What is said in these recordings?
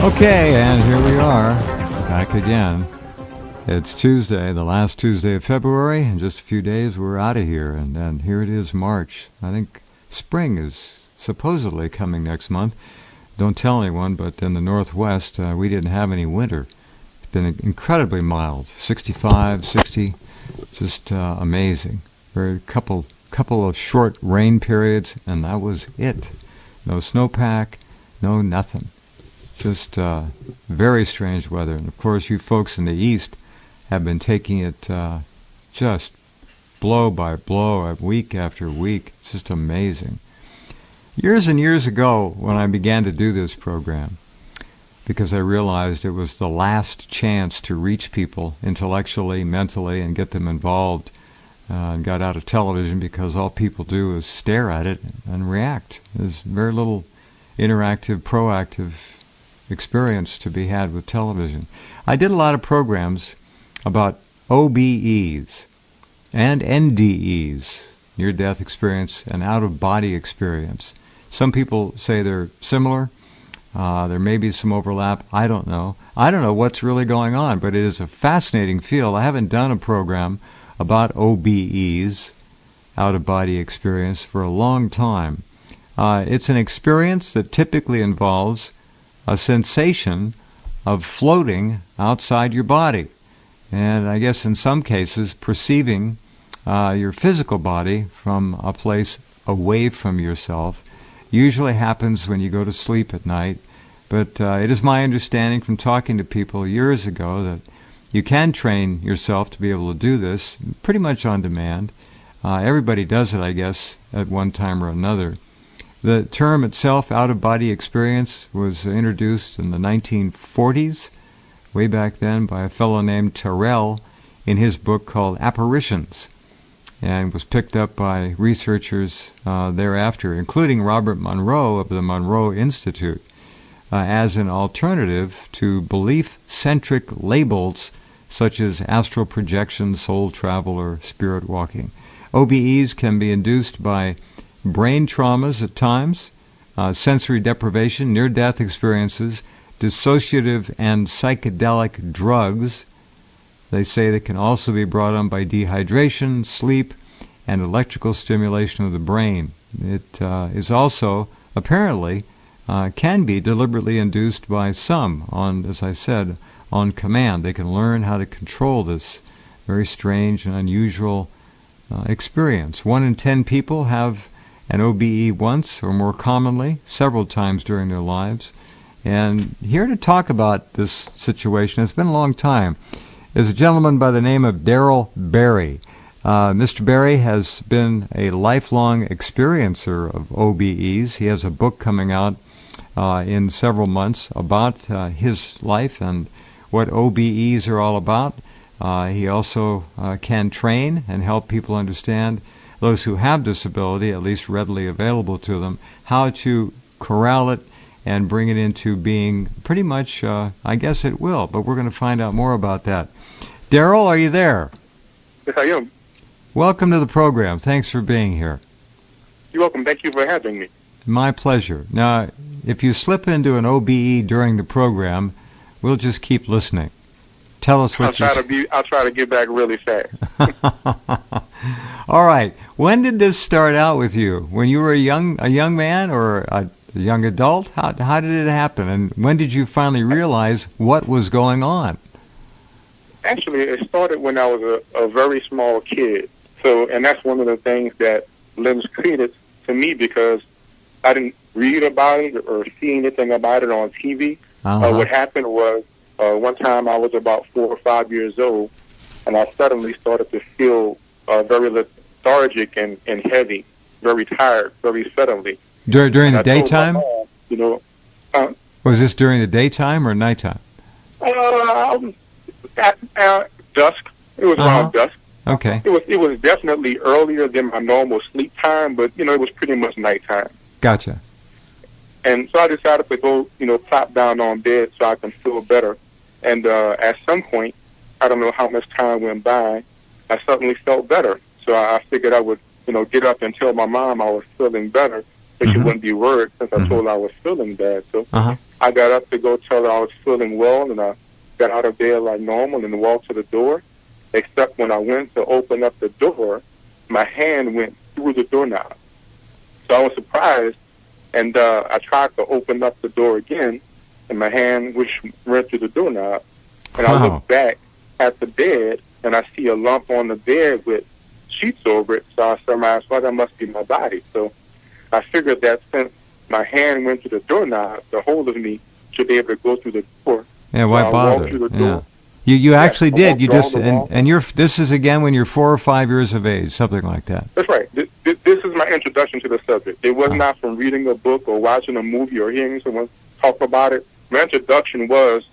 Okay, and here we are, back again. It's Tuesday, the last Tuesday of February. In just a few days, we're out of here, and then here it is, March. I think spring is supposedly coming next month. Don't tell anyone, but in the Northwest, we didn't have any winter. It's been incredibly mild, 65, 60, just amazing. Very couple of short rain periods, and that was it. No snowpack, no nothing. Just very strange weather. And of course, you folks in the East have been taking it just blow by blow, week after week. It's just amazing. Years and years ago, when I began to do this program, because I realized it was the last chance to reach people intellectually, mentally, and get them involved, and got out of television because all people do is stare at it and react. There's very little interactive, proactive experience to be had with television. I did a lot of programs about OBEs and NDEs, near-death experience and out-of-body experience. Some people say they're similar. There may be some overlap. I don't know. I don't know what's really going on, but it is a fascinating field. I haven't done a program about OBEs, out-of-body experience, for a long time. It's an experience that typically involves a sensation of floating outside your body. And I guess in some cases, perceiving your physical body from a place away from yourself usually happens when you go to sleep at night. But it is my understanding from talking to people years ago that you can train yourself to be able to do this pretty much on demand. Everybody does it, I guess, at one time or another. The term itself, out-of-body experience, was introduced in the 1940s, way back then, by a fellow named Darryl in his book called Apparitions, and was picked up by researchers thereafter, including Robert Monroe of the Monroe Institute, as an alternative to belief-centric labels such as astral projection, soul travel, or spirit walking. OBEs can be induced by brain traumas at times, sensory deprivation, near-death experiences, dissociative and psychedelic drugs. They say they can also be brought on by dehydration, sleep, and electrical stimulation of the brain. It is also, apparently, can be deliberately induced by some, as I said, on command. They can learn how to control this very strange and unusual experience. 1 in 10 people have an OBE once, or more commonly, several times during their lives. And here to talk about this situation, it's been a long time, is a gentleman by the name of Darryl Berry. Mr. Berry has been a lifelong experiencer of OBEs. He has a book coming out in several months about his life and what OBEs are all about. He also can train and help people understand, those who have disability, at least readily available to them, how to corral it and bring it into being pretty much, I guess it will, but we're going to find out more about that. Darryl, are you there? Yes, I am. Welcome to the program. Thanks for being here. You're welcome. Thank you for having me. My pleasure. Now, if you slip into an OBE during the program, we'll just keep listening. Tell us what I'll try to get back really fast. All right. When did this start out with you? When you were a young man or a young adult? How did it happen? And when did you finally realize what was going on? Actually, it started when I was a very small kid. And that's one of the things that lends credence to me, because I didn't read about it or see anything about it on TV. What happened was, one time I was about 4 or 5 years old, and I suddenly started to feel very lethargic and heavy, very tired, very suddenly. During the daytime? Mom, was this during the daytime or nighttime? At dusk. It was around dusk. Okay. It was definitely earlier than my normal sleep time, but it was pretty much nighttime. Gotcha. And so I decided to go, plop down on bed so I can feel better. And at some point, I don't know how much time went by, I suddenly felt better. So I figured I would, get up and tell my mom I was feeling better, so she wouldn't be worried since I told her I was feeling bad. So I got up to go tell her I was feeling well, and I got out of bed like normal and walked to the door. Except when I went to open up the door, my hand went through the doorknob. So I was surprised, and I tried to open up the door again, and my hand which went through the doorknob. And I look back at the bed, and I see a lump on the bed with sheets over it. So I surmised, well, that must be my body. So I figured that since my hand went through the doorknob, the whole of me should be able to go through the door. Yeah, why so bother? I walked through the door. You actually did. You just and you're this is again when you're 4 or 5 years of age, something like that. That's right. This is my introduction to the subject. It was not from reading a book or watching a movie or hearing someone talk about it. My introduction was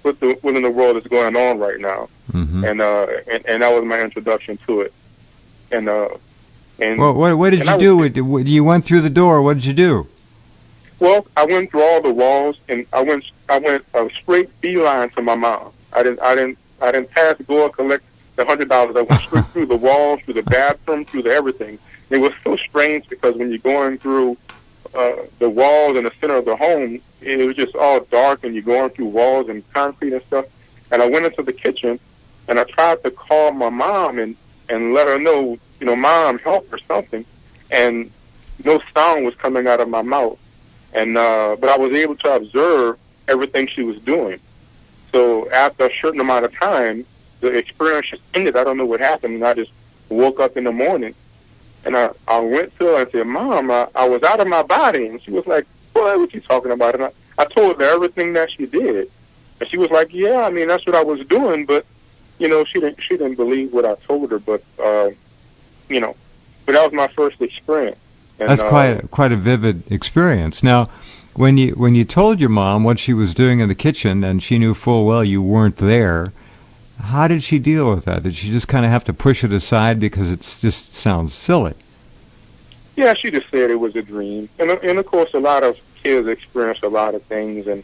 what in the world is going on right now, and that was my introduction to it. And well, what did you do? You went through the door. What did you do? Well, I went through all the walls, and I went a straight beeline to my mom. I didn't pass go or collect the $100. I went straight through the walls, through the bathroom, through everything. It was so strange because when you're going through the walls in the center of the home, it was just all dark, and you're going through walls and concrete and stuff. And I went into the kitchen, and I tried to call my mom and let her know, Mom, help or something. And no sound was coming out of my mouth. And but I was able to observe everything she was doing. So after a certain amount of time, the experience just ended. I don't know what happened. And I just woke up in the morning, and I went to her and said, Mom, I was out of my body. And she was like, what are you talking about? And I told her everything that she did. And she was like, yeah, I mean, that's what I was doing. But, she didn't believe what I told her. But, but that was my first experience. And, that's quite a vivid experience. Now, when you told your mom what she was doing in the kitchen and she knew full well you weren't there, how did she deal with that? Did she just kind of have to push it aside because it just sounds silly? Yeah, she just said it was a dream. And of course, a lot of kids experience a lot of things, and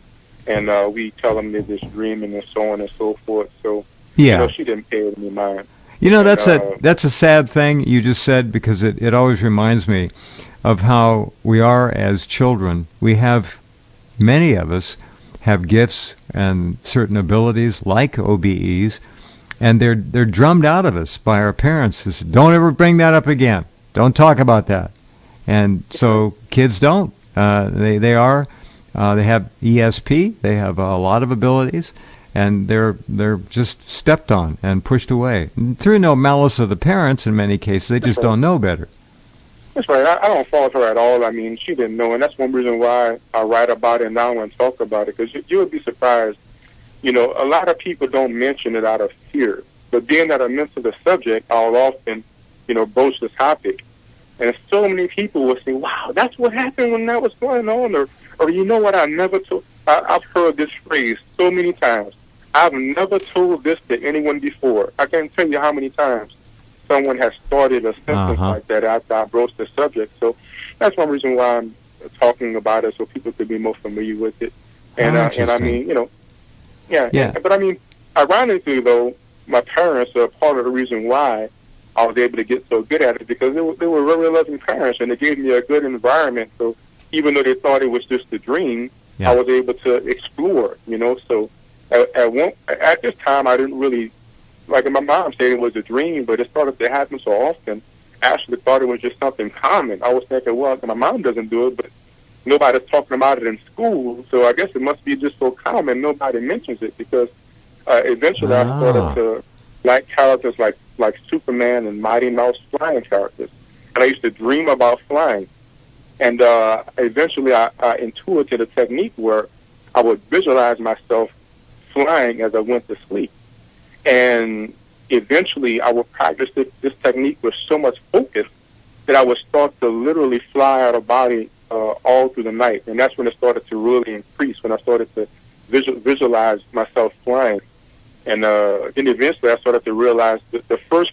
we tell them they're just dreaming and so on and so forth. So, yeah. She didn't pay it any mind. That's a sad thing you just said, because it always reminds me of how we are as children. We have, many of us have gifts and certain abilities like OBEs, and they're drummed out of us by our parents. Who say, don't ever bring that up again. Don't talk about that. And so kids don't. They have ESP. They have a lot of abilities, and they're just stepped on and pushed away through no malice of the parents. In many cases, they just don't know better. That's right. I don't fault her at all. I mean, she didn't know, and that's one reason why I write about it now and talk about it, because you would be surprised. A lot of people don't mention it out of fear, but being that I'm into the subject, I'll often, broach the topic, and so many people will say, "Wow, that's what happened when that was going on," or you know what? I never told. I've heard this phrase so many times. I've never told this to anyone before. I can't tell you how many times someone has started a sentence like that after I broached the subject. So that's one reason why I'm talking about it, so people could be more familiar with it. And I mean, yeah. But I mean, ironically though, my parents are part of the reason why I was able to get so good at it, because they were very loving parents, and they gave me a good environment. So even though they thought it was just a dream, I was able to explore. So at this time, I didn't really. Like my mom said, it was a dream, but it started to happen so often. I actually thought it was just something common. I was thinking, well, my mom doesn't do it, but nobody's talking about it in school, so I guess it must be just so common nobody mentions it, because eventually I started to like characters like Superman and Mighty Mouse, flying characters. And I used to dream about flying. And eventually I intuited a technique where I would visualize myself flying as I went to sleep. And eventually I would practice this technique with so much focus that I would start to literally fly out of body all through the night. And that's when it started to really increase, when I started to visualize myself flying. And then eventually I started to realize that the first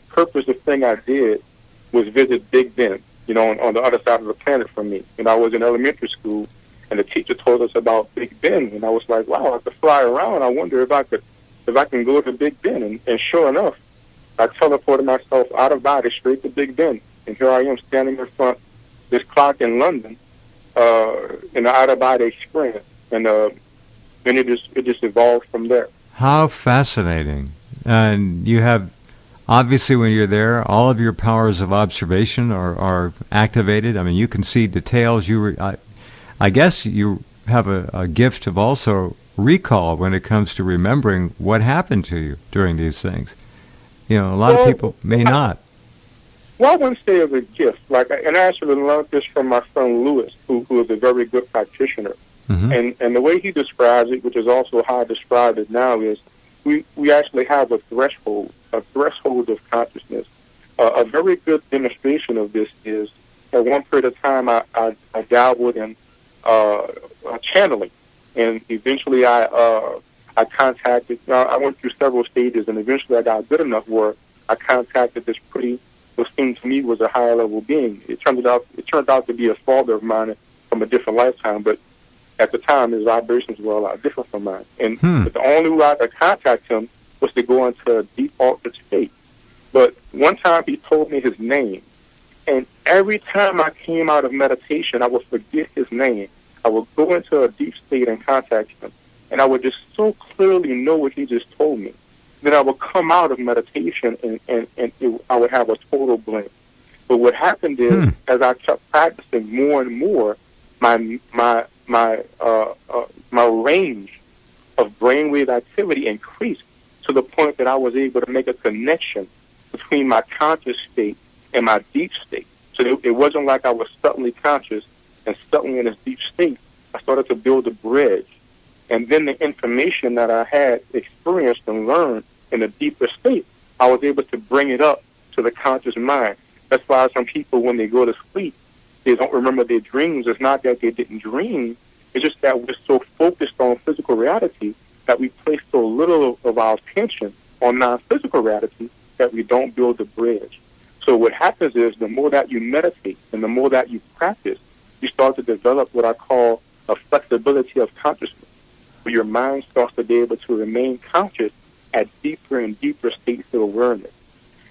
purposive thing I did was visit Big Ben, on the other side of the planet from me. And I was in elementary school, and the teacher told us about Big Ben. And I was like, wow, I could fly around. I wonder if I can go to Big Ben. And sure enough, I teleported myself out of body straight to Big Ben. And here I am standing in front of this clock in London in the out-of-body experience. and it just evolved from there. How fascinating. And you have, obviously, when you're there, all of your powers of observation are activated. I mean, you can see details. I guess you have a gift of also recall when it comes to remembering what happened to you during these things. You know, a lot of people may not. Well, I wouldn't say it's a gift. And I actually learned this from my son Lewis, who is a very good practitioner. Mm-hmm. And the way he describes it, which is also how I describe it now, is we actually have a threshold of consciousness. A very good demonstration of this is at one period of time I dabbled in channeling, and eventually I contacted. I went through several stages, and eventually I got good enough where I contacted this what seemed to me was a higher level being. It turned out to be a father of mine from a different lifetime, but at the time his vibrations were a lot different from mine. And but the only way I could contact him was to go into a deep altered state. But one time he told me his name, and every time I came out of meditation, I would forget his name. I would go into a deep state and contact him, and I would just so clearly know what he just told me. Then I would come out of meditation, and I would have a total blank. But what happened is, as I kept practicing more and more, my range of brainwave activity increased to the point that I was able to make a connection between my conscious state and my deep state. So it wasn't like I was suddenly conscious and suddenly in this deep state. I started to build a bridge. And then the information that I had experienced and learned in a deeper state, I was able to bring it up to the conscious mind. That's why some people, when they go to sleep, they don't remember their dreams. It's not that they didn't dream. It's just that we're so focused on physical reality that we place so little of our attention on non-physical reality that we don't build the bridge. So what happens is the more that you meditate and the more that you practice, you start to develop what I call a flexibility of consciousness, where your mind starts to be able to remain conscious at deeper and deeper states of awareness.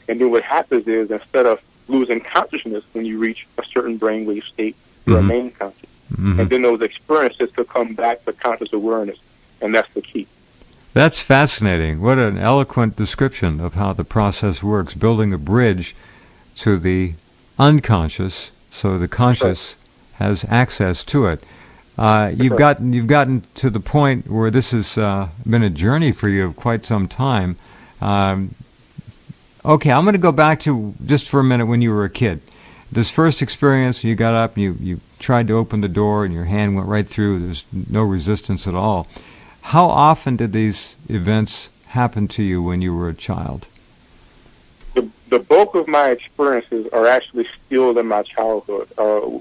And then what happens is, instead of losing consciousness when you reach a certain brainwave state, you remain conscious. And then those experiences could come back to conscious awareness, and that's the key. That's fascinating. What an eloquent description of how the process works, building a bridge to the unconscious so the conscious has access to it. You've gotten to the point where this has been a journey for you of quite some time. Okay, I'm going to go back to just for a minute when you were a kid. This first experience, you got up, you tried to open the door, and your hand went right through. There's no resistance at all. How often did these events happen to you when you were a child? The bulk of my experiences are actually still in my childhood.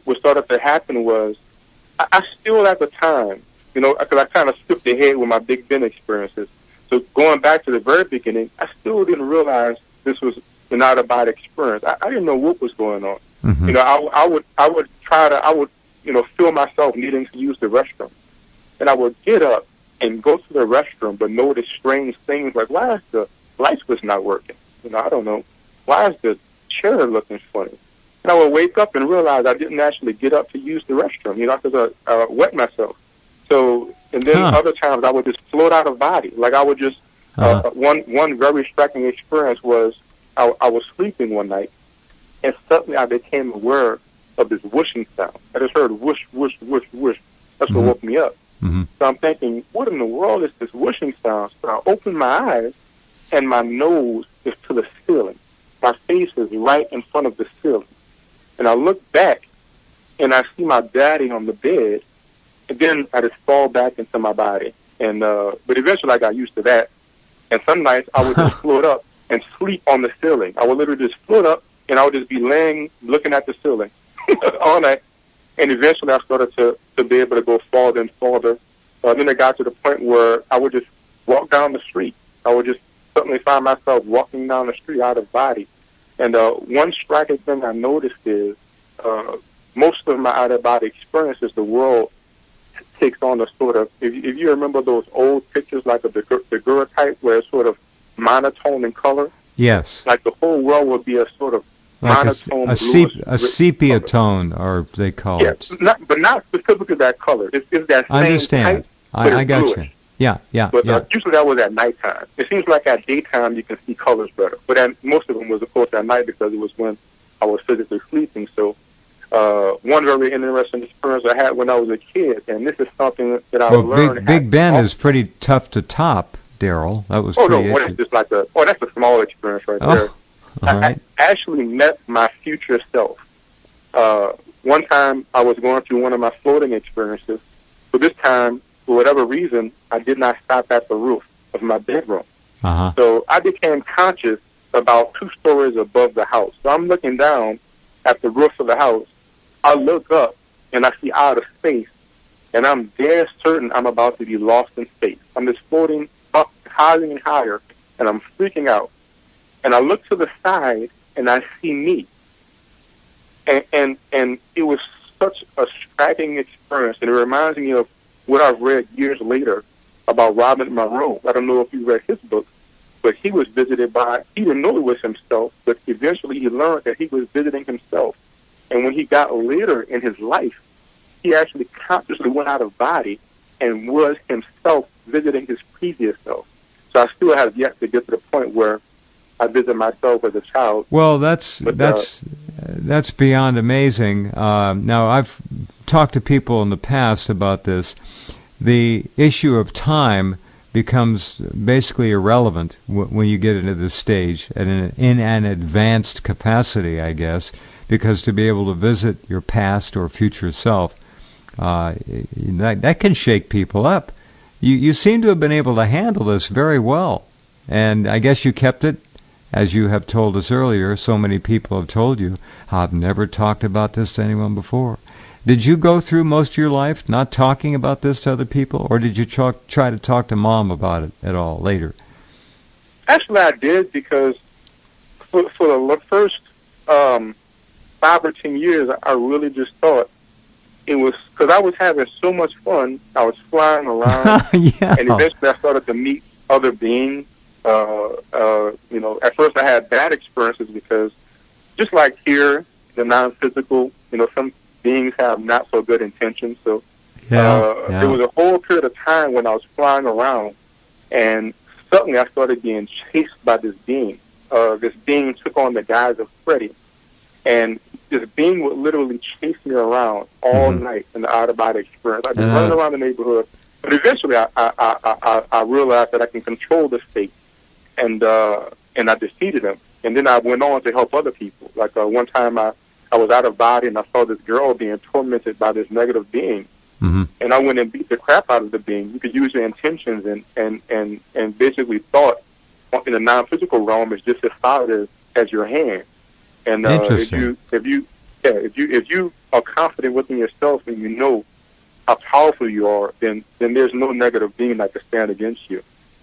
What started to happen was, I still at the time, because I kind of skipped ahead with my Big Ben experiences. So going back to the very beginning, I still didn't realize this was an out-of-body experience. I didn't know what was going on. I would feel myself needing to use the restroom, and I would get up and go to the restroom, but notice strange things like, why is the light switch not working? I don't know. Why is the chair looking funny? And I would wake up and realize I didn't actually get up to use the restroom, because I wet myself. So, and then other times I would just float out of body. Like I would just, one very striking experience was I was sleeping one night, and suddenly I became aware of this whooshing sound. I just heard whoosh, whoosh, whoosh, whoosh. That's what woke me up. So I'm thinking, what in the world is this whooshing sound? So I open my eyes, and my nose is to the ceiling. My face is right in front of the ceiling. And I look back, and I see my daddy on the bed, and then I just fall back into my body. And but eventually I got used to that. And some nights I would just float up and sleep on the ceiling. I would literally just float up, and I would just be laying, looking at the ceiling all night. And eventually I started to be able to go farther and farther. Then it got to the point where I would just walk down the street. I would just suddenly find myself walking down the street out of body. And one striking thing I noticed is most of my out-of-body experiences, the world takes on a sort of, if you remember those old pictures like of the daguerreotype where it's sort of monotone in color? Yes. Like the whole world would be a sort of Like monotone a sepia color. tone, or they call Yeah, it. but not specifically that color. It's that I same understand. type, but I it's got you. bluish. Yeah, yeah, But yeah. usually that was at nighttime. It seems like at daytime you can see colors better. But most of them was, of course, at night because it was when I was physically sleeping. So one very interesting experience I had when I was a kid, and this is something that I Well, learned. Big Ben is pretty tough to top, Darryl. That was Oh no, pretty well, that's just like that's a small experience right there. Oh, all right. I actually met my future self. One time I was going through one of my floating experiences. So this time, for whatever reason, I did not stop at the roof of my bedroom. Uh-huh. So I became conscious about 2 stories above the house. So I'm looking down at the roof of the house. I look up and I see outer space, and I'm dead certain I'm about to be lost in space. I'm just floating up higher and higher, and I'm freaking out. And I look to the side, and I see me. And it was such a striking experience, and it reminds me of what I've read years later about Robert Monroe. I don't know if you read his book, but he was visited by, he didn't know it was himself, but eventually he learned that he was visiting himself. And when he got later in his life, he actually consciously went out of body and was himself visiting his previous self. So I still have yet to get to the point where I visit myself as a child. Well, that's beyond amazing. Now, I've talked to people in the past about this. The issue of time becomes basically irrelevant when you get into this stage in an advanced capacity, I guess, because to be able to visit your past or future self, that can shake people up. You seem to have been able to handle this very well, and I guess you kept it. As you have told us earlier, so many people have told you, I've never talked about this to anyone before. Did you go through most of your life not talking about this to other people, or did you try to talk to Mom about it at all later? Actually, I did, because for the first 5 or 10 years, I really just thought it was, because I was having so much fun. I was flying around, yeah. and eventually I started to meet other beings. At first I had bad experiences because, just like here, the non-physical, some beings have not so good intentions. So there was a whole period of time when I was flying around, and suddenly I started being chased by this being. This being took on the guise of Freddy, and this being would literally chase me around all night in the out-of-body experience. I'd be running around the neighborhood, but eventually I realized that I can control this state. And I defeated him. And then I went on to help other people. Like one time I was out of body, and I saw this girl being tormented by this negative being. And I went and beat the crap out of the being. You could use your intentions and basically thought in the non-physical realm is just as solid as your hand. And if you are confident within yourself and you know how powerful you are, then there's no negative being that can stand against you.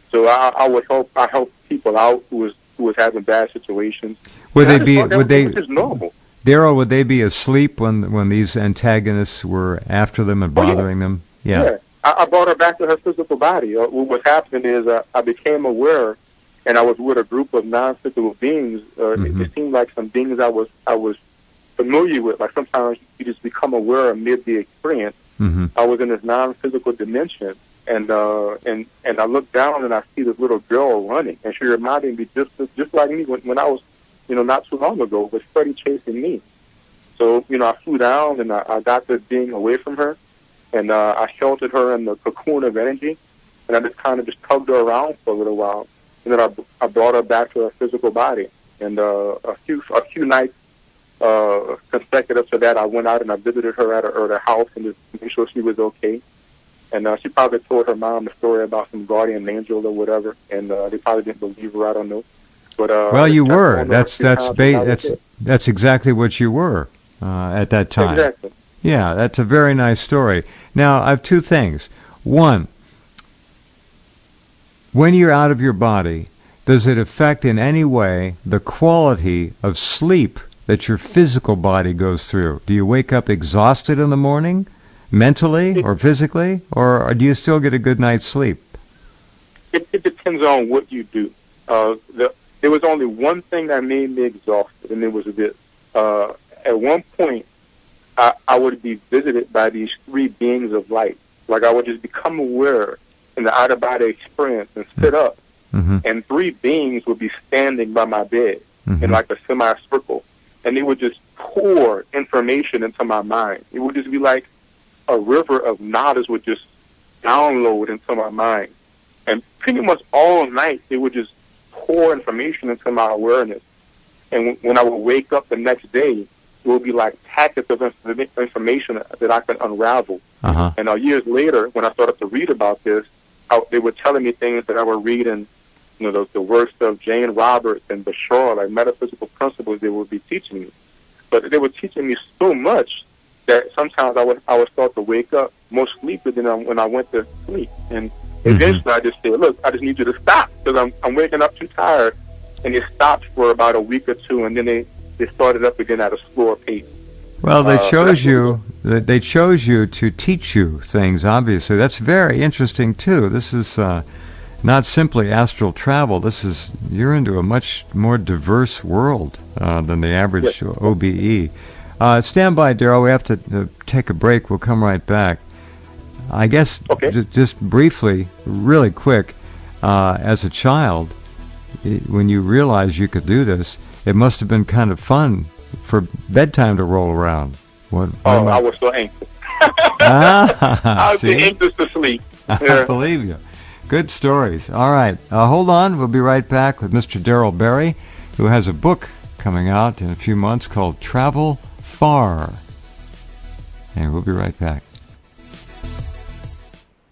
So I help people out who was having bad situations. Would they just normal. Darryl, would they be asleep when these antagonists were after them and bothering them? Yeah. I brought her back to her physical body. What was happening is I became aware, and I was with a group of non-physical beings. It seemed like some beings I was familiar with. Like sometimes you just become aware amid the experience. I was in this non-physical dimension. And I look down and I see this little girl running, and she reminded me just like me when I was, not too long ago, with Freddy chasing me. So, I flew down and I got this being away from her, and I sheltered her in the cocoon of energy, and I just kind of just tugged her around for a little while, and then I brought her back to her physical body. And a few nights consecutive to that, I went out and I visited her at her house and just made sure she was okay. And she probably told her mom the story about some guardian angel or whatever, and they probably didn't believe her. I don't know. But well, you were. That's exactly what you were at that time. Exactly. Yeah, that's a very nice story. Now, I have 2 things. One, when you're out of your body, does it affect in any way the quality of sleep that your physical body goes through? Do you wake up exhausted in the morning? Mentally or physically, or do you still get a good night's sleep? It depends on what you do. There was only one thing that made me exhausted, and it was this. at one point, I would be visited by these three beings of light. Like I would just become aware in the out-of-body experience and sit up, and three beings would be standing by my bed in like a semicircle, and they would just pour information into my mind. It would just be like a river of knowledge would just download into my mind. And pretty much all night, they would just pour information into my awareness. And when I would wake up the next day, it would be like packets of information that I could unravel. And years later, when I started to read about this, they were telling me things that I would read in, the works of Jane Roberts and Bashar, like metaphysical principles they would be teaching me. But they were teaching me so much that sometimes I would start to wake up more sleepy than when I went to sleep. And eventually I just said, look, I just need you to stop because I'm waking up too tired. And it stopped for about a week or two, and then they started up again at a slower pace. Well, they chose you. They chose you to teach you things. Obviously, that's very interesting too. This is not simply astral travel. You're into a much more diverse world than the average OBE. Stand by, Darryl. We have to take a break. We'll come right back. I guess just briefly, really quick, as a child, when you realized you could do this, it must have been kind of fun for bedtime to roll around. I was so anxious. I was anxious to sleep. I believe you. Good stories. All right. Hold on. We'll be right back with Mr. Darryl Berry, who has a book coming out in a few months called Travel Far. And we'll be right back.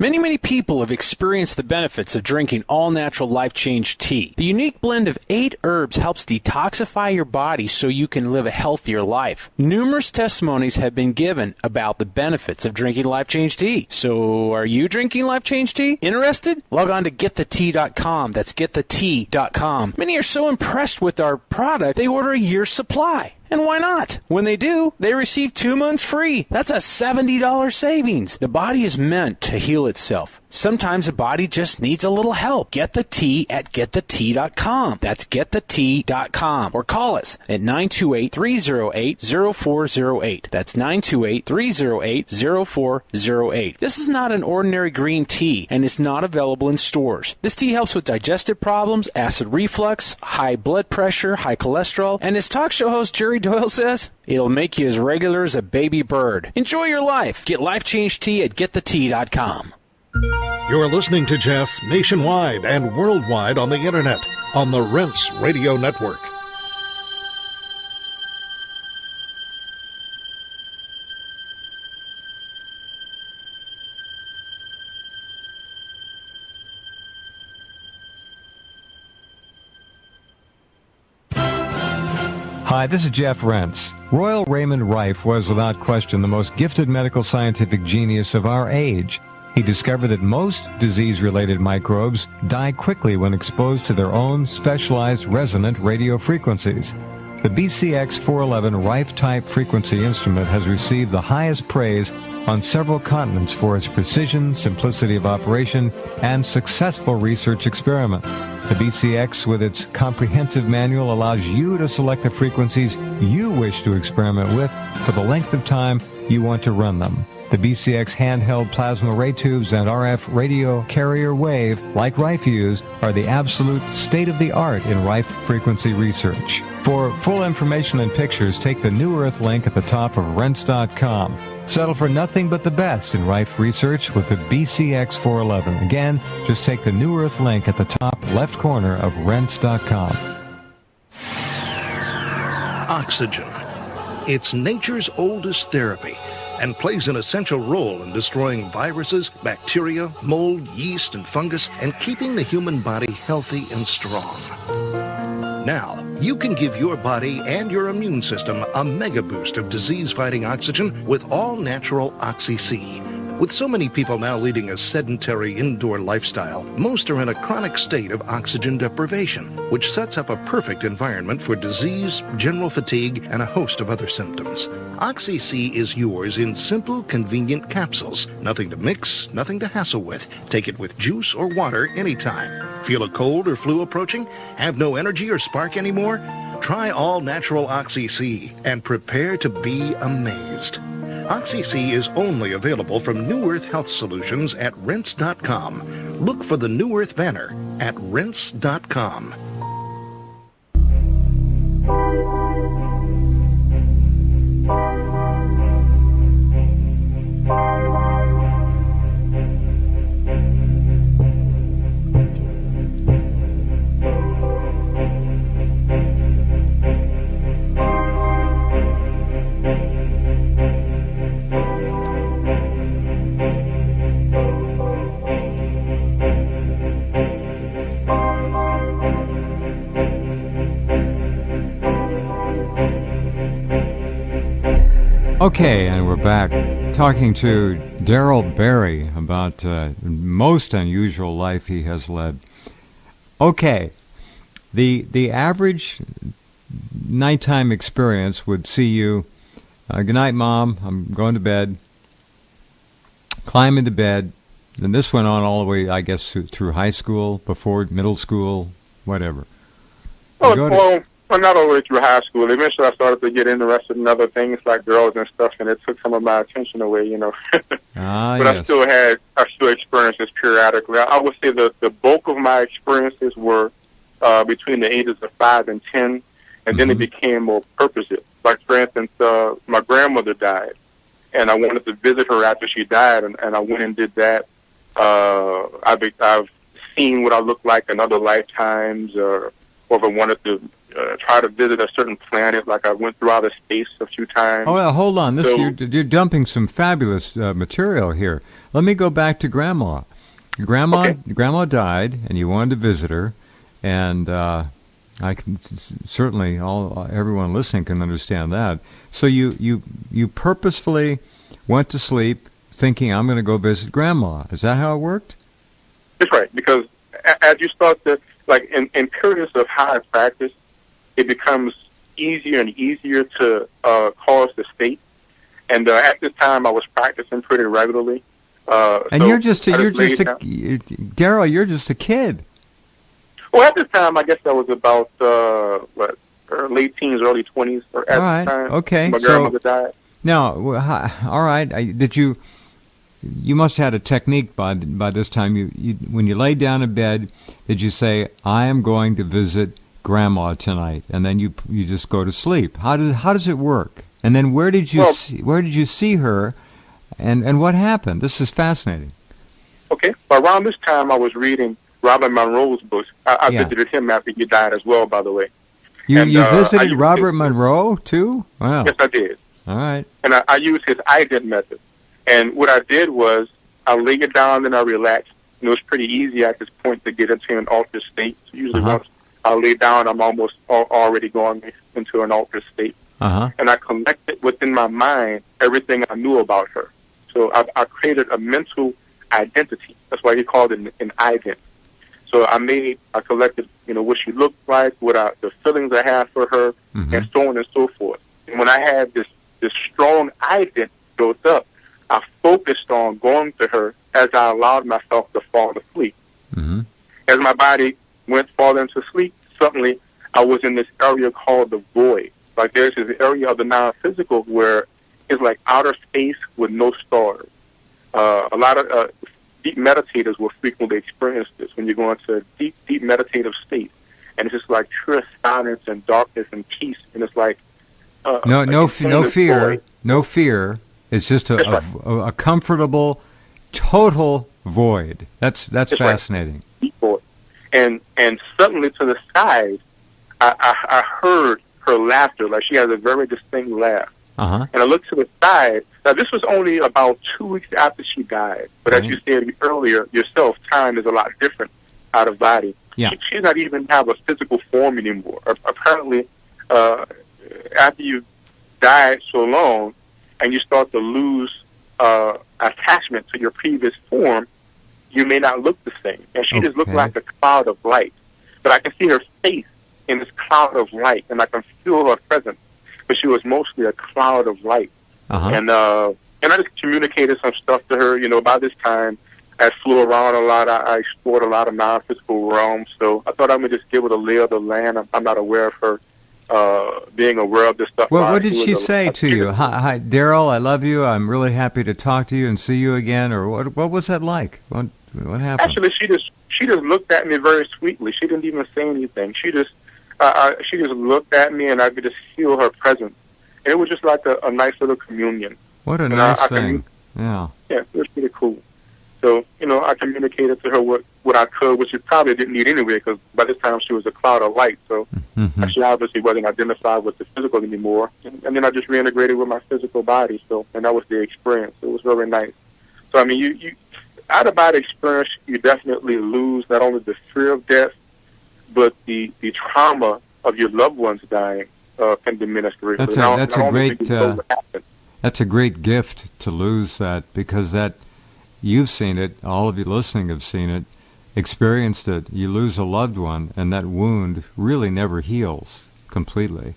Many people have experienced the benefits of drinking all-natural Life Change tea. The unique blend of 8 herbs helps detoxify your body so you can live a healthier life. Numerous testimonies have been given about the benefits of drinking Life Change tea. So, are you drinking Life Change tea? Interested? Log on to getthetea.com. That's getthetea.com. Many are so impressed with our product, they order a year's supply. And why not? When they do, they receive 2 months free. That's a $70 savings. The body is meant to heal itself. Sometimes the body just needs a little help. Get the tea at getthetea.com. That's getthetea.com. Or call us at 928-308-0408. That's 928-308-0408. This is not an ordinary green tea, and it's not available in stores. This tea helps with digestive problems, acid reflux, high blood pressure, high cholesterol, and as talk show host Jerry Doyle says, it'll make you as regular as a baby bird. Enjoy your life. Get Life Change tea at getthetea.com. You're listening to Jeff nationwide and worldwide on the internet on the Rense Radio Network. Hi, this is Jeff Rense. Royal Raymond Rife was without question the most gifted medical scientific genius of our age. He discovered that most disease-related microbes die quickly when exposed to their own specialized resonant radio frequencies. The BCX411 Rife-type frequency instrument has received the highest praise on several continents for its precision, simplicity of operation, and successful research experiment. The BCX, with its comprehensive manual, allows you to select the frequencies you wish to experiment with for the length of time you want to run them. The BCX handheld plasma ray tubes and RF radio carrier wave, like Rife used, are the absolute state-of-the-art in Rife frequency research. For full information and pictures, take the New Earth link at the top of Rense.com. Settle for nothing but the best in Rife research with the BCX411. Again, just take the New Earth link at the top left corner of Rense.com. Oxygen. It's nature's oldest therapy and plays an essential role in destroying viruses, bacteria, mold, yeast, and fungus, and keeping the human body healthy and strong. Now, you can give your body and your immune system a mega boost of disease-fighting oxygen with all-natural Oxy-C. With so many people now leading a sedentary indoor lifestyle, most are in a chronic state of oxygen deprivation, which sets up a perfect environment for disease, general fatigue, and a host of other symptoms. Oxy-C is yours in simple, convenient capsules. Nothing to mix, nothing to hassle with. Take it with juice or water anytime. Feel a cold or flu approaching? Have no energy or spark anymore? Try all-natural Oxy-C and prepare to be amazed. Oxy-C is only available from New Earth Health Solutions at Rense.com. Look for the New Earth banner at Rense.com. Okay, and we're back talking to Darryl Berry about the most unusual life he has led. Okay, the average nighttime experience would see you, good night, Mom, I'm going to bed, climb into bed, and this went on all the way, I guess, through high school, before middle school, whatever. Well, not all the way through high school. Eventually, I started to get interested in other things like girls and stuff, and it took some of my attention away, But yes. I still experienced this periodically. I would say the bulk of my experiences were between the ages of 5 and 10, and then it became more purposive. Like, for instance, my grandmother died, and I wanted to visit her after she died, and I went and did that. I've seen what I look like in other lifetimes, or if I wanted to try to visit a certain planet, like I went through outer space a few times. Oh, well, hold on. You're dumping some fabulous material here. Let me go back to Grandma. Grandma died, and you wanted to visit her, and I can certainly everyone listening can understand that. So you purposefully went to sleep thinking, I'm going to go visit Grandma. Is that how it worked? That's right, because as you start to, like, in periods of high practice, it becomes easier and easier to cause the state. And at this time, I was practicing pretty regularly. And you're just Darryl, you're just a kid. Well, at this time, I guess I was about late teens, early 20s. Or at all right. the time, Okay. my grandmother died. Now, all right. Did you? You must have had a technique by this time. You when you lay down in bed, did you say, "I am going to visit Grandma tonight," and then you just go to sleep? How does it work? And then where did you see her, and what happened? This is fascinating. Okay. Well, around this time, I was reading Robert Monroe's books. I visited him after he died as well, by the way. You visited Robert Monroe too? Wow. Yes, I did. All right. And I used his ident method. And what I did was I laid it down and I relaxed. And it was pretty easy at this point to get into an altered state. So usually once I lay down, I'm almost already going into an altered state. And I collected within my mind everything I knew about her. So I created a mental identity. That's why he called it an ident. So I collected, what she looked like, the feelings I had for her, and so on and so forth. And when I had this strong ident built up, I focused on going to her as I allowed myself to fall asleep. As my body went falling to sleep, suddenly I was in this area called the void. Like, there's this area of the non-physical where it's like outer space with no stars. A lot of deep meditators will frequently experience this when you go into a deep, deep meditative state. And it's just like pure silence and darkness and peace. And it's like... no fear. No fear. It's just a comfortable, total void. That's fascinating. Right. Deep void. And suddenly to the side, I heard her laughter. Like, she has a very distinct laugh. And I looked to the side. Now, this was only about 2 weeks after she died. But as you said earlier yourself, time is a lot different out of body. Yeah. She does not even have a physical form anymore. Apparently, after you died so long, and you start to lose attachment to your previous form, you may not look the same. And she just looked like a cloud of light. But I can see her face in this cloud of light, and I can feel her presence. But she was mostly a cloud of light. And I just communicated some stuff to her. By this time, I flew around a lot. I explored a lot of non-physical realms. So I thought I would just give her the lay of the land. I'm not aware of her being aware of this stuff. Well, what did She she was say to you? Hi, Darryl, I love you. I'm really happy to talk to you and see you again. Or what was that like? What happened? Actually, she just looked at me very sweetly. She didn't even say anything. She just looked at me, and I could just feel her presence. And it was just like a nice little communion. What a nice thing. Yeah. Yeah, it was pretty cool. So, I communicated to her what I could, which she probably didn't need anyway, because by this time she was a cloud of light. So she obviously wasn't identified with the physical anymore. And then I just reintegrated with my physical body. So, and that was the experience. It was very nice. So, I mean, you out of body experience, you definitely lose not only the fear of death, but the trauma of your loved ones dying can diminish greatly. That's a great gift to lose that, because that you've seen it, all of you listening have seen it, experienced it. You lose a loved one, and that wound really never heals completely.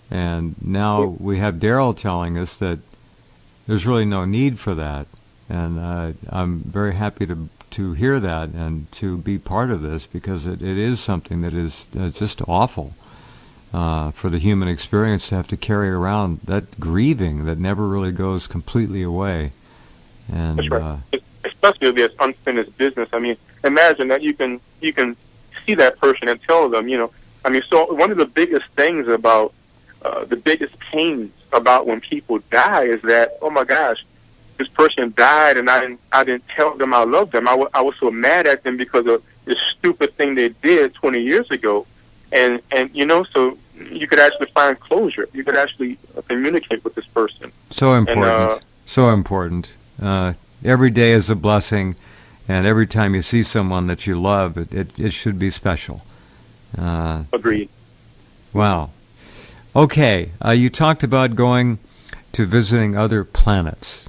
And now we have Darryl telling us that there's really no need for that. And I'm very happy to hear that and to be part of this, because it is something that is just awful for the human experience to have to carry around that grieving that never really goes completely away. And that's right. Especially if there's unfinished business. I mean, imagine that you can see that person and tell them, so one of the biggest things about the biggest pains about when people die is that, oh my gosh, this person died and I didn't tell them I loved them. I was so mad at them because of this stupid thing they did 20 years ago. And so you could actually find closure. You could actually communicate with this person. So important. So important. Every day is a blessing, and every time you see someone that you love, it should be special. Agreed. Wow. Okay, you talked about going to visiting other planets.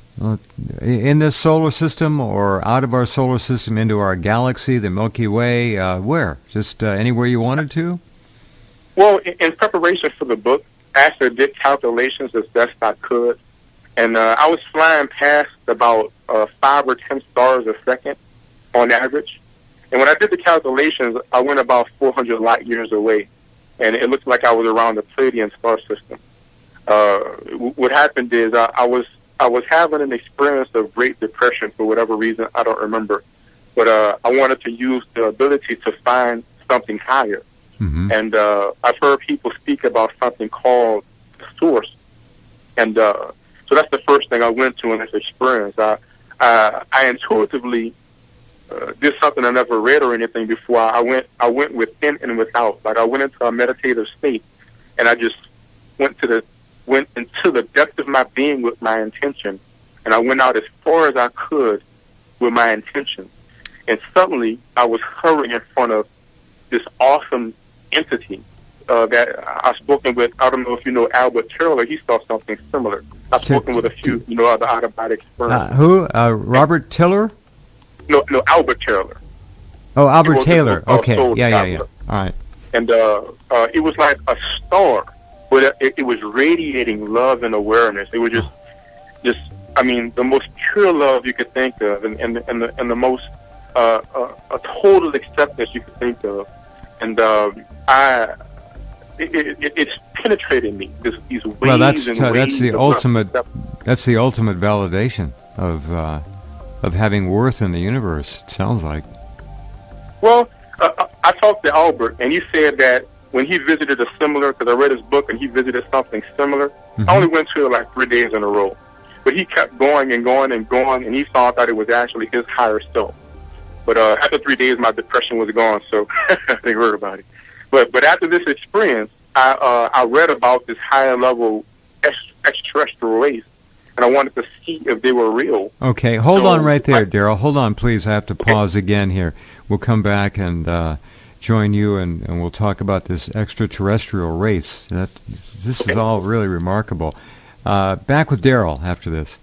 In this solar system or out of our solar system into our galaxy, the Milky Way, where? Just anywhere you wanted to? Well, in preparation for the book, I actually did calculations as best I could. And I was flying past about 5 or 10 stars a second on average. And when I did the calculations, I went about 400 light years away. And it looked like I was around the Pleiadian star system. What happened is I was having an experience of Great Depression for whatever reason. I don't remember. But I wanted to use the ability to find something higher. Mm-hmm. And I've heard people speak about something called the source. And so that's the first thing I went to in this experience. I intuitively did something I never read or anything before. I went within and without. Like I went into a meditative state, and I just went into the depth of my being with my intention, and I went out as far as I could with my intention. And suddenly, I was hovering in front of this awesome entity that I've spoken with. I don't know if you know Albert Taylor. He saw something similar. I've spoken with a few, other out-of-body experiences. Who? Robert Tiller? No, Albert Taylor. Oh, Albert Taylor. Okay, yeah. All right. And it was like a star, but it was radiating love and awareness. It was just the most pure love you could think of, and the most a total acceptance you could think of. And it's penetrating me. These waves that's waves the ultimate. That's the ultimate validation of having worth in the universe. It sounds like. Well, I talked to Albert, and he said that when he visited a similar, because I read his book, and he visited something similar. Mm-hmm. I only went to it like 3 days in a row, but he kept going and going and going, and he thought that it was actually his higher self. But after 3 days, my depression was gone, so I didn't worry about it. But after this experience, I read about this higher level extraterrestrial race, and I wanted to see if they were real. Okay, hold on right there, Darryl. Hold on, please. I have to pause again here. We'll come back and join you, and we'll talk about this extraterrestrial race. This is all really remarkable. Back with Darryl after this.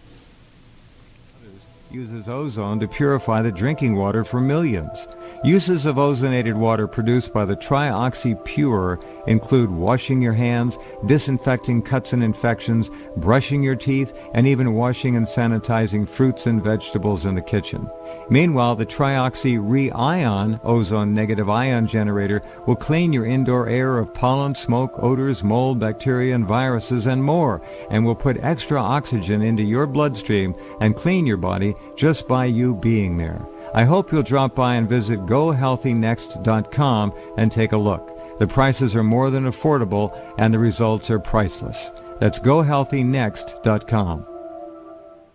uses ozone to purify the drinking water for millions. Uses of ozonated water produced by the TrioxyPure include washing your hands, disinfecting cuts and infections, brushing your teeth, and even washing and sanitizing fruits and vegetables in the kitchen. Meanwhile, the Trioxy Re-Ion ozone negative ion generator will clean your indoor air of pollen, smoke, odors, mold, bacteria, and viruses, and more, and will put extra oxygen into your bloodstream and clean your body just by you being there. I hope you'll drop by and visit GoHealthyNext.com and take a look. The prices are more than affordable, and the results are priceless. That's GoHealthyNext.com.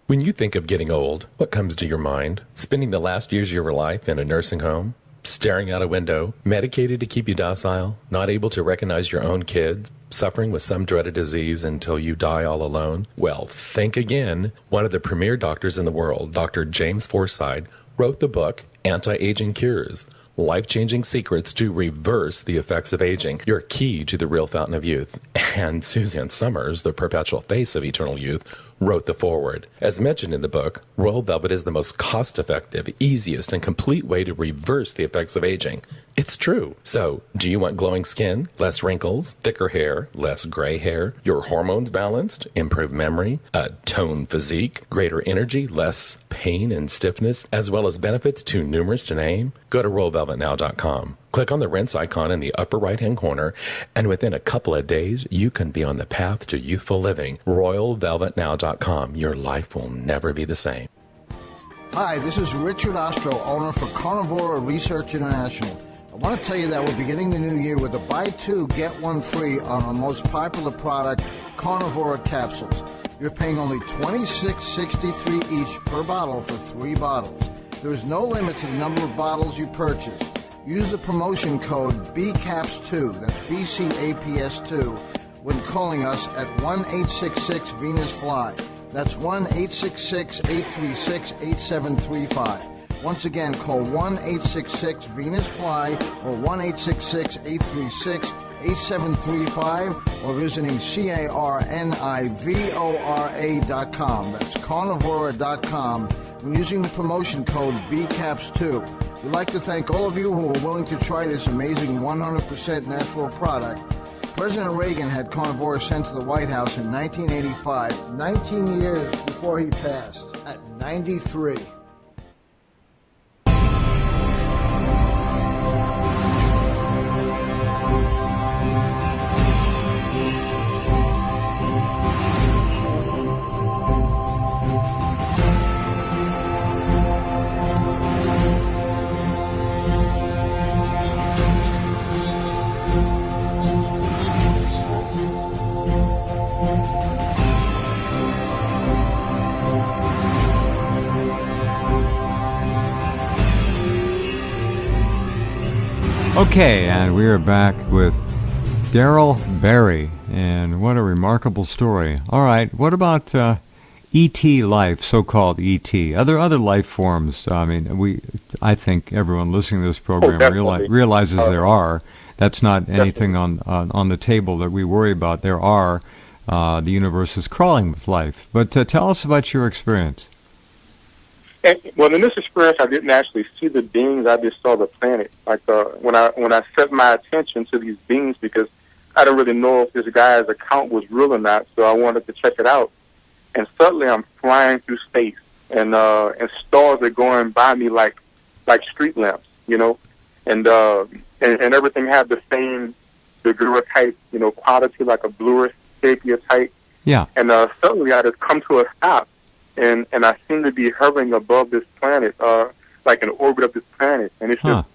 When you think of getting old, what comes to your mind? Spending the last years of your life in a nursing home? Staring out a window? Medicated to keep you docile? Not able to recognize your own kids? Suffering with some dreaded disease until you die all alone? Well, think again. One of the premier doctors in the world, Dr. James Forsythe, wrote the book Anti-Aging Cures: Life-Changing Secrets to Reverse the Effects of Aging, your key to the real fountain of youth. And Suzanne Summers, the perpetual face of eternal youth, wrote the foreword. As mentioned in the book, Royal Velvet is the most cost-effective, easiest, and complete way to reverse the effects of aging. It's true. So, do you want glowing skin, less wrinkles, thicker hair, less gray hair, your hormones balanced, improved memory, a toned physique, greater energy, less pain and stiffness, as well as benefits too numerous to name? Go to RoyalVelvetNow.com. Click on the Rense icon in the upper right-hand corner, and within a couple of days, you can be on the path to youthful living. RoyalVelvetNow.com. Your life will never be the same. Hi, this is Richard Ostro, owner for Carnivora Research International. I want to tell you that we're beginning the new year with a buy two, get one free on our most popular product, Carnivora capsules. You're paying only $26.63 each per bottle for 3 bottles. There is no limit to the number of bottles you purchase. Use the promotion code BCAPS2, that's BCAPS2, when calling us at 1-866-VENUS-FLY. That's 1-866-836-8735. Once again, call 1-866-VENUS-FLY or 1-866-836-8735 or visiting carnivora.com. That's carnivora.com when using the promotion code BCAPS2. We'd like to thank all of you who are willing to try this amazing 100% natural product. President Reagan had Carnivora sent to the White House in 1985, 19 years before he passed, at 93. Okay, and we are back with Darryl Berry, and what a remarkable story. All right, what about E.T. life, so-called E.T.? Other life forms? I mean, I think everyone listening to this program realizes there are. That's not anything on the table that we worry about. There are. The universe is crawling with life. But tell us about your experience. Well, in this experience, I didn't actually see the beings. I just saw the planet. Like when I set my attention to these beings, because I didn't really know if this guy's account was real or not, so I wanted to check it out. And suddenly, I'm flying through space, and stars are going by me like street lamps, you know, and everything had the same daguerreotype, you know, quality, like a bluer sepia type. Yeah. And suddenly, I just come to a stop. And I seem to be hovering above this planet, like in orbit of this planet, and it's just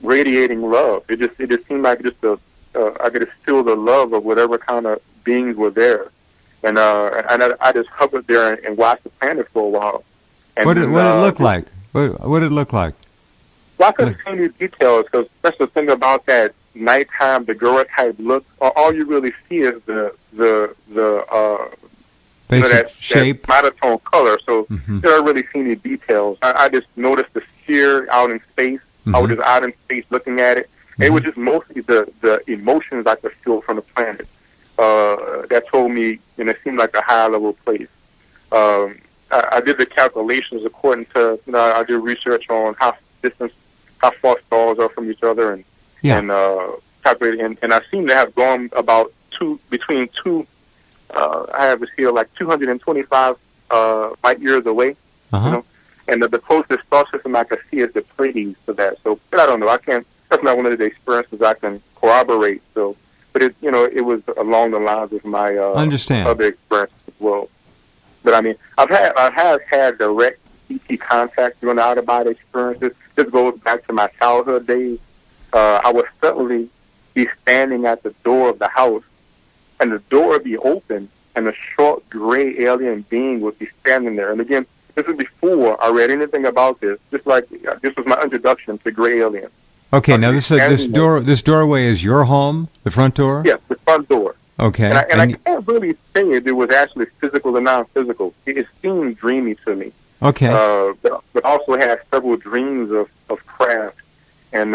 radiating love. It just seemed like I could feel the love of whatever kind of beings were there, and I just hovered there and watched the planet for a while. And what did it look like? What did it look like? Well, I couldn't see any details because that's the thing about that nighttime daguerreotype look. All you really see is the that shape, that monotone color. So I don't really see any details. I just noticed the sphere out in space. I was just out in space looking at it. And it was just mostly the emotions I could feel from the planet that told me, and it seemed like a high level place. I did the calculations according to, I did research on how far stars are from each other, and calculated, and I seem to have gone about between two. I have this here like 225 light years away, and the closest star system I can see is the Pleiades to that. So, but I don't know. I can't. That's not one of the experiences I can corroborate. So, but it was along the lines of my other experiences as well. But I mean, I have had direct ET contact during the out-of-body experiences. This goes back to my childhood days. I would suddenly be standing at the door of the house, and the door would be open, and a short gray alien being would be standing there. And again, this is before I read anything about this. Just like this was my introduction to gray aliens. Okay, now this doorway is your home, the front door? Yes, the front door. Okay. And I can't really say if it was actually physical or non-physical. It seemed dreamy to me. Okay. But also had several dreams of craft. And,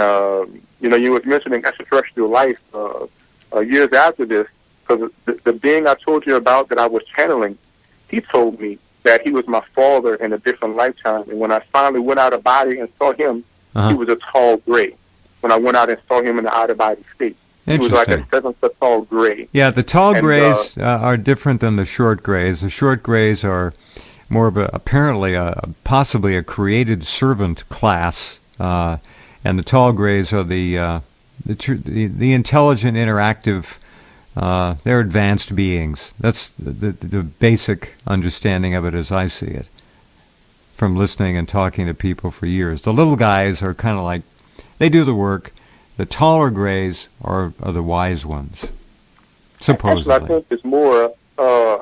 you was mentioning extraterrestrial life years after this, because the being I told you about that I was channeling, he told me that he was my father in a different lifetime. And when I finally went out of body and saw him, he was a tall gray. When I went out and saw him in the out-of-body state. He was like a 7-foot tall gray. Yeah, the tall grays are different than the short grays. The short grays are more of possibly a created servant class, and the tall grays are the intelligent, interactive. They're advanced beings. That's the basic understanding of it as I see it, from listening and talking to people for years. The little guys are kind of like, they do the work. The taller grays are the wise ones, supposedly. Actually, I think it's more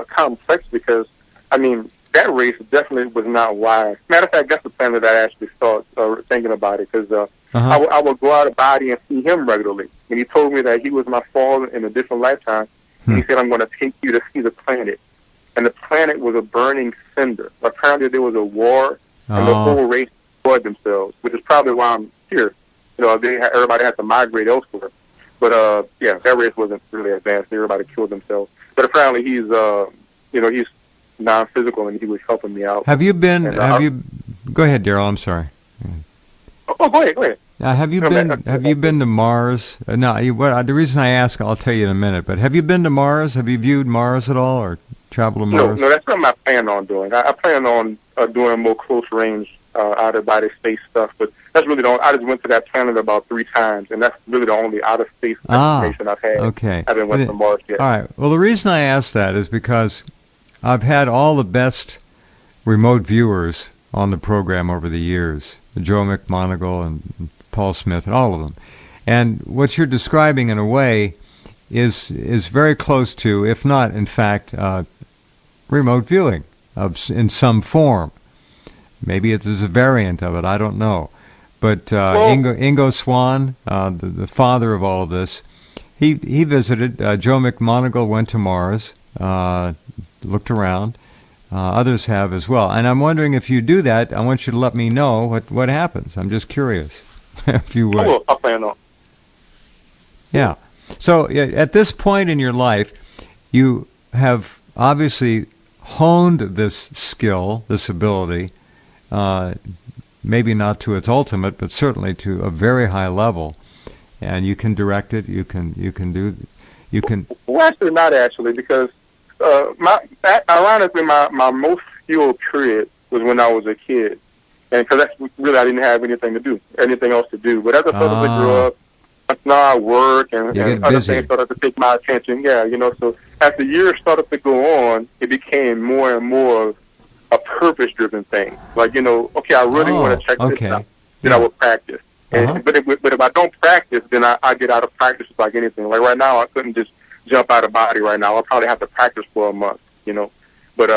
complex because, I mean, that race definitely was not wise. Matter of fact, that's the planet that I actually started thinking about it, because I would go out of body and see him regularly. And he told me that he was my father in a different lifetime. And he said, I'm going to take you to see the planet. And the planet was a burning cinder. Apparently there was a war, and the whole race destroyed themselves, which is probably why I'm here. Everybody had to migrate elsewhere. But, that race wasn't really advanced. Everybody killed themselves. But apparently he's non-physical, and he was helping me out. Go ahead, Darryl, I'm sorry. Oh, go ahead. Have you been to Mars? The reason I ask, I'll tell you in a minute, but have you been to Mars? Have you viewed Mars at all, or traveled to Mars? No, that's something I plan on doing. I plan on doing more close-range out-of-body space stuff, but that's really I just went to that planet about 3 times, and that's really the only out-of-space information I've had. Okay. I haven't went to Mars yet. All right. Well, the reason I ask that is because I've had all the best remote viewers on the program over the years, Joe McMoneagle and Paul Smith, and all of them. And what you're describing, in a way, is very close to, if not, in fact, remote viewing in some form. Maybe it is a variant of it. I don't know. But Ingo Swann, the father of all of this, he visited. Joe McMoneagle went to Mars, looked around. Others have as well. And I'm wondering, if you do that, I want you to let me know what happens. I'm just curious, if you would. I'll plan on. Yeah. So at this point in your life, you have obviously honed this skill, this ability, maybe not to its ultimate, but certainly to a very high level. And you can direct it. You can do. Well, actually, not actually, because ironically, my most skilled period was when I was a kid, and because that's really, I didn't have anything else to do. But as I started to grow up, now I work and other things started to take my attention. Yeah, so as the years started to go on, it became more and more of a purpose-driven thing. Like, okay, I really want to check this out. Then I would practice. But if I don't practice, then I get out of practice like anything. Like right now, I couldn't just jump out of body right now. I'll probably have to practice for a month, But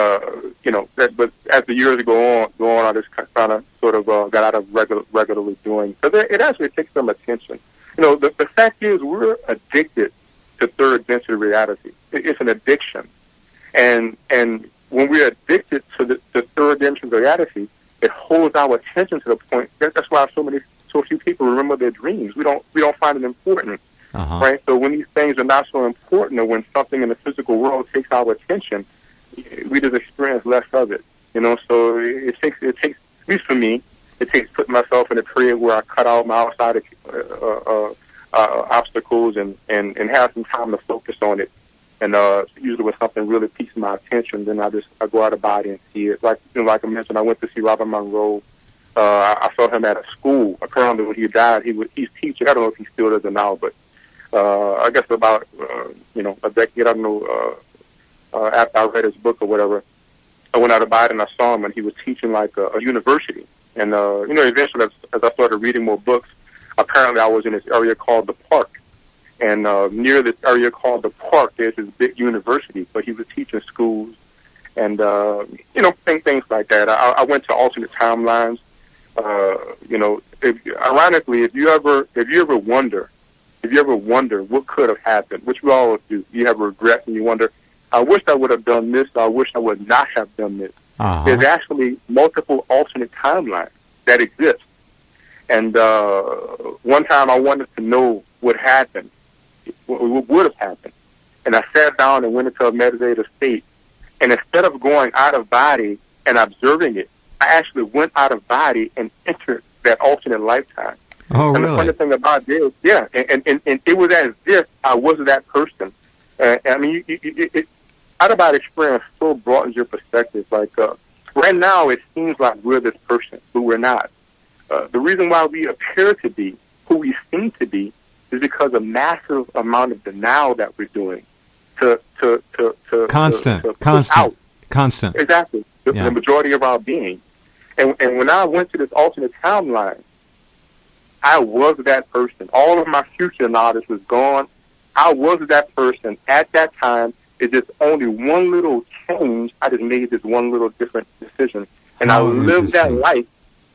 but as the years go on, I just kind of sort of got out of regularly doing. So it actually takes some attention. The fact is, we're addicted to third density reality. It's an addiction, and when we're addicted to the third density reality, it holds our attention to the point. That's why so few people remember their dreams. We don't find it important. Right? So when these things are not so important, or when something in the physical world takes our attention, we just experience less of it. So it takes, at least for me, it takes putting myself in a period where I cut out my outside obstacles and have some time to focus on it. And usually when something really piques my attention, then I go out of body and see it. Like I mentioned, I went to see Robert Monroe. I saw him at a school. Apparently, when he died, he's teaching. I don't know if he still does it now, but I guess about a decade. I don't know. After I read his book or whatever, I went out of body and I saw him, and he was teaching like a university. And eventually, as I started reading more books, apparently I was in this area called the Park. And near this area called the Park, there's this big university, but he was teaching schools and, things like that. I went to alternate timelines. Ironically, if you ever wonder what could have happened, which we all do, you have regrets and you wonder, I wish I would have done this, I wish I would not have done this. Uh-huh. There's actually multiple alternate timelines that exist. And one time I wanted to know what happened, what would have happened. And I sat down and went into a meditative state. And instead of going out of body and observing it, I actually went out of body and entered that alternate lifetime. Oh, and really? the funny thing about this, yeah, and it was as if I was that person. Out of body experience so broadens your perspective. Like right now, it seems like we're this person, but we're not. The reason why we appear to be who we seem to be is because a massive amount of denial that we're doing to Constant. Exactly. The majority of our being. And when I went to this alternate timeline, I was that person. All of my future knowledge was gone. I was that person at that time. It's just only one little change. I just made this one little different decision. And I lived that life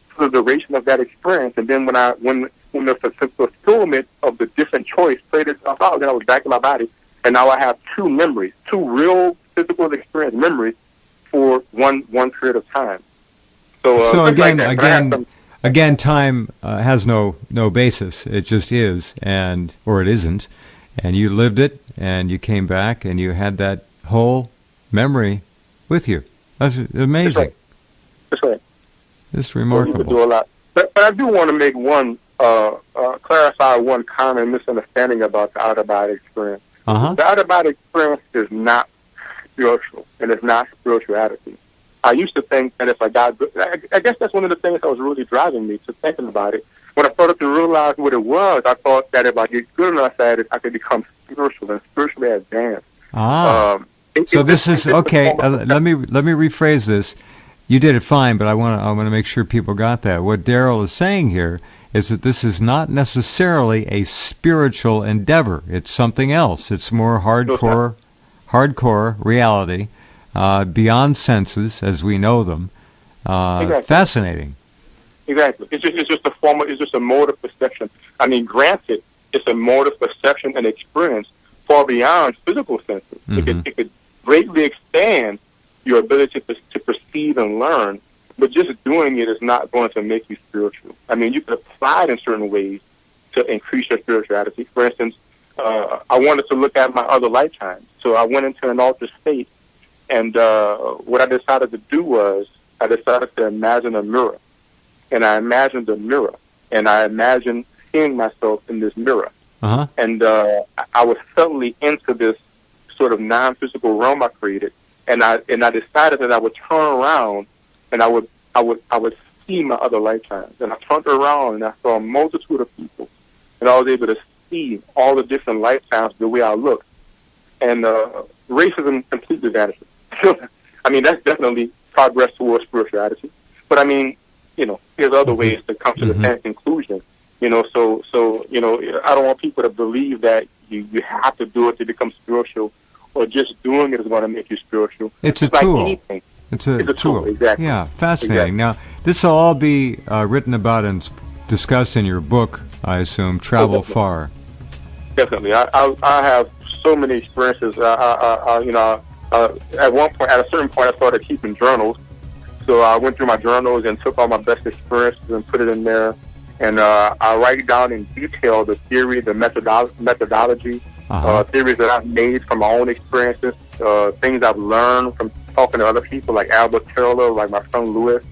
for the duration of that experience. And then when the fulfillment of the different choice played itself out, then I was back in my body. And now I have two real physical experience memories for one period of time. So again, time has no basis. It just is, or it isn't. And you lived it, and you came back, and you had that whole memory with you. That's amazing. That's right. It's remarkable. You could do a lot. But I do want to make clarify one common misunderstanding about the out-of-body experience. Uh-huh. The out-of-body experience is not spiritual, and it's not spirituality. I used to think that if I got good, I guess that's one of the things that was really driving me to thinking about it. When I started to realize what it was, I thought that if I get good enough at it, I could become spiritual and spiritually advanced. So this is okay. Let me rephrase this. You did it fine, but I want to make sure people got that. What Darryl is saying here is that this is not necessarily a spiritual endeavor. It's something else. It's more hardcore reality, beyond senses as we know them. Exactly. Fascinating. Exactly. It's just a mode of perception. I mean, granted, it's a mode of perception and experience far beyond physical senses. Mm-hmm. It could greatly expand your ability to perceive and learn, but just doing it is not going to make you spiritual. I mean, you can apply it in certain ways to increase your spirituality. For instance, I wanted to look at my other lifetimes, so I went into an altered state, and what I decided to do was I decided to imagine a mirror. And I imagined a mirror, and I imagined seeing myself in this mirror. Uh-huh. And I was suddenly into this sort of non-physical realm I created, and I decided that I would turn around, and I would see my other lifetimes. And I turned around, and I saw a multitude of people, and I was able to see all the different lifetimes the way I looked. And racism completely vanished. I mean, that's definitely progress towards spirituality. But I mean, there's other ways to come to the same conclusion. So I don't want people to believe that you have to do it to become spiritual, or just doing it is going to make you spiritual. It's a like tool. Anything. It's a tool. Exactly. Yeah, fascinating. Exactly. Now, this will all be written about and discussed in your book, I assume, Travel Far. Definitely. I have so many experiences. At a certain point, I started keeping journals. So I went through my journals and took all my best experiences and put it in there. And I write down in detail the theory, the methodology, theories that I've made from my own experiences, things I've learned from talking to other people like Albert Taylor, like my friend Lewis.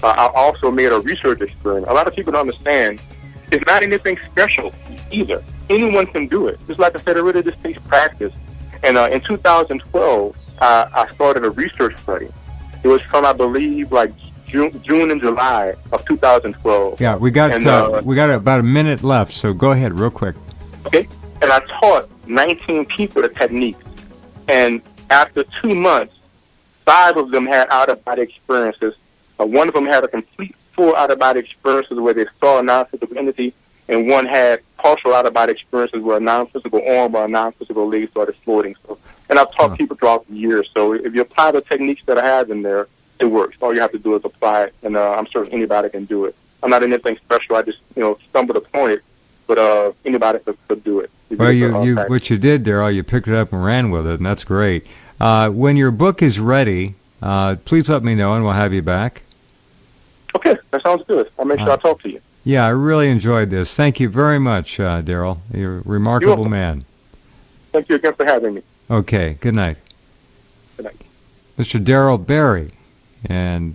I also made a research experiment. A lot of people don't understand it's not anything special either. Anyone can do it. Just like I said, it really just takes practice. And in 2012, I started a research study. It was from, I believe, like June and July of 2012. Yeah, we got about a minute left, so go ahead real quick. Okay. And I taught 19 people the techniques. And after 2 months, 5 of them had out-of-body experiences. One of them had a complete full out-of-body experiences where they saw a non-physical entity, and one had partial out-of-body experiences where a non-physical arm or a non-physical leg started floating. So, and I've taught people throughout the years. So if you apply the techniques that I have in there, it works. All you have to do is apply it, and I'm certain anybody can do it. I'm not anything special. I just, stumbled upon it, but anybody could do it. Well, what you did, Darryl, you picked it up and ran with it, and that's great. When your book is ready, please let me know, and we'll have you back. Okay, that sounds good. I'll make sure I talk to you. Yeah, I really enjoyed this. Thank you very much, Darryl. You're a remarkable man. Thank you again for having me. Okay, good night. Good night. Mr. Darryl Berry, and